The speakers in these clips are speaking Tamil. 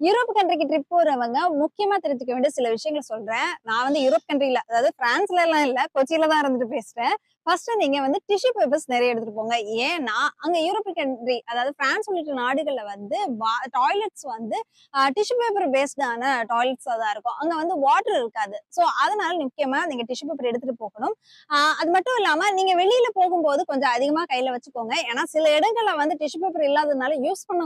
யூரோப் கண்ட்ரிக்கு ட்ரிப் போறவங்க முக்கியமா தெரிஞ்சுக்க வேண்டிய சில விஷயங்கள் சொல்றேன். நான் வந்து யூரோப் கண்ட்ரில, அதாவது பிரான்ஸ்ல எல்லாம் இல்ல, கொச்சியில தான் இருந்துட்டு பேசுறேன். ஃபர்ஸ்ட் நீங்க வந்து டிஷ்யூ பேப்பர்ஸ் நெறைய எடுத்துட்டு போங்க. ஏன்னா, அங்க யூரோப்பியன் கண்ட்ரி, அதாவது பிரான்ஸ் உள்ளிட்ட நாடுகள்ல வந்து டாய்லெட்ஸ் வந்து டிஷ்யூ பேப்பர் பேஸ்டான டாய்லெட்ஸா தான் இருக்கும். அங்க வந்து வாட்டர் இருக்காது. ஸோ, அதனால முக்கியமா நீங்க டிஷ்யூ பேப்பர் எடுத்துட்டு போகணும். அது மட்டும் இல்லாம நீங்க வெளியில போகும்போது கொஞ்சம் அதிகமா கையில வச்சுக்கோங்க. ஏன்னா, சில இடங்கள்ல வந்து டிஷ்யூ பேப்பர் இல்லாததுனால யூஸ் பண்ண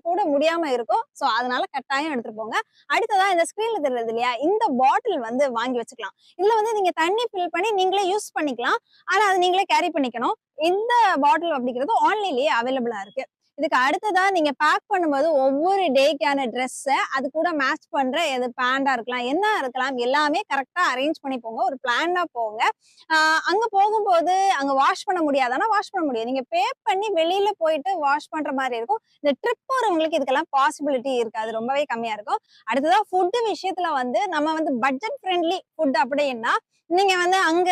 கூட முடியாம இருக்கும். ஸோ, அதனால கட்டாயம் எடுத்துட்டு போங்க. அடுத்ததா இந்த ஸ்க்ரீன்ல தெரியுது இல்லையா? இந்த பாட்டில் வந்து வாங்கி வச்சுக்கலாம். இதுல வந்து நீங்க தண்ணி ஃபில் பண்ணி நீங்களே யூஸ் பண்ணிக்கலாம். ஆனா, அத நீங்களே கேரி பண்ணிக்கணும். இந்த பாட்டில் அப்படிங்கிறது ஆன்லைன்லயே அவைலபிளா இருக்கு. இதுக்கு அடுத்ததா நீங்க பேக் பண்ணும்போது ஒவ்வொரு டேக்கான ட்ரெஸ்ஸ அது கூட மேட்ச் பண்ற எது பேண்டா இருக்கலாம், என்ன இருக்கலாம், எல்லாமே கரெக்ட்டா அரேஞ்ச் பண்ணி போங்க. ஒரு பிளான்டா போங்க. ஆ அங்க போகும்போது அங்க வாஷ் பண்ண முடியாதான்னா, வாஷ் பண்ண முடியும். நீங்க பே பண்ணி வெளியில போயிட்டு வாஷ் பண்ற மாரி இருக்கும். இந்த ட்ரிப் போறவங்களுக்கு இதுக்கெல்லாம் பாசிபிலிட்டி இருக்காது. ரொம்பவே கம்மியா இருக்கும். அடுத்ததா ஃபுட் விஷயத்துல வந்து நம்ம வந்து பட்ஜெட் ஃப்ரெண்ட்லி ஃபுட் அப்படின்னா, நீங்க வந்து அங்க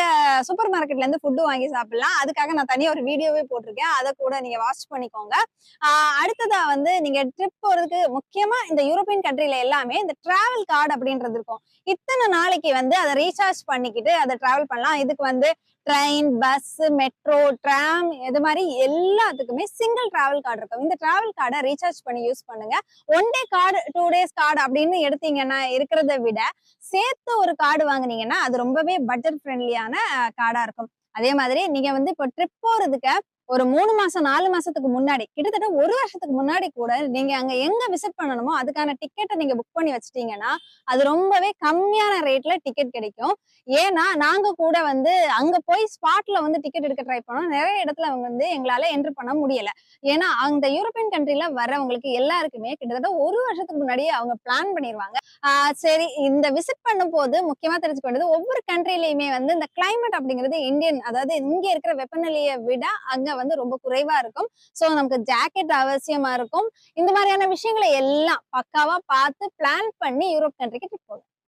சூப்பர் மார்க்கெட்ல இருந்து ஃபுட் வாங்கி சாப்பிடலாம். அதுக்காக நான் தனியா ஒரு வீடியோவே போட்டிருக்கேன். அத கூட நீங்க வாட்ச் பண்ணிக்கோங்க. ஆ அடுத்ததா வந்து நீங்க ட்ரிப் போறதுக்கு முக்கியமா இந்த யூரோப்பியன் கண்ட்ரில எல்லாமே இந்த டிராவல் கார்டு அப்படின்றது இருக்கும். இத்தன நாளைக்கு வந்து அத ரீசார்ஜ் பண்ணிக்கிட்டு அத டிராவல் பண்ணலாம். இதுக்கு வந்து ட்ரெயின், பஸ், மெட்ரோ, டிராம் இது மாரி எல்லாத்துக்குமே சிங்கிள் டிராவல் கார்டு இருக்கும். இந்த டிராவல் கார்ட ரீசார்ஜ் பண்ணி யூஸ் பண்ணுங்க. 1 டே கார்டு, 2 டேஸ் கார்டு அப்படின்னு எடுத்தீங்கன்னா இருக்கிறத விட, சேர்த்து ஒரு கார்டு வாங்குனீங்கன்னா, அது ரொம்பவே பட்ஜெட் ஃப்ரெண்ட்லியான கார்டா இருக்கும். அதே மாதிரி நீங்க வந்து இப்போ ட்ரிப் போறதுக்கு ஒரு 3 மாசம், 4 மாசத்துக்கு முன்னாடி, கிட்டத்தட்ட 1 வருஷத்துக்கு முன்னாடி கூட நீங்க அங்க எங்க விசிட் பண்ணணுமோ, அதுக்கான டிக்கெட்ட நீங்க புக் பண்ணி வச்சுட்டீங்கன்னா, அது ரொம்பவே கம்மியான ரேட்ல டிக்கெட் கிடைக்கும். ஏன்னா, நாங்க கூட வந்து அங்க போய் ஸ்பாட்ல வந்து டிக்கெட் எடுக்க ட்ரை பண்ணோம். நெறைய இடத்துல அவங்க வந்து எங்களால என்டர் பண்ண முடியல. ஏன்னா, அந்த யூரோப்பியன் கண்ட்ரில வரவங்களுக்கு எல்லாருக்குமே கிட்டத்தட்ட 1 வருஷத்துக்கு முன்னாடியே அவங்க பிளான் பண்ணிருவாங்க. ஆ சரி, இந்த விசிட் பண்ணும்போது முக்கியமா தெரிஞ்சுக்க வேண்டியது, ஒவ்வொரு கண்ட்ரிலயுமே வந்து இந்த கிளைமேட் அப்படிங்கிறது இந்தியன், அதாவது இங்க இருக்கிற வெப்பநிலைய விட அங்க வந்து ரொம்ப குறைவா இருக்கும். சோ நமக்கு ஜாக்கெட் அவசியமா இருக்கும். இந்த மாதிரியான விஷயங்களை எல்லாம் பக்காவா பார்த்து பிளான் பண்ணி யூரோப் கண்ட்ரிக்கு ட்ரிப் போகணும்.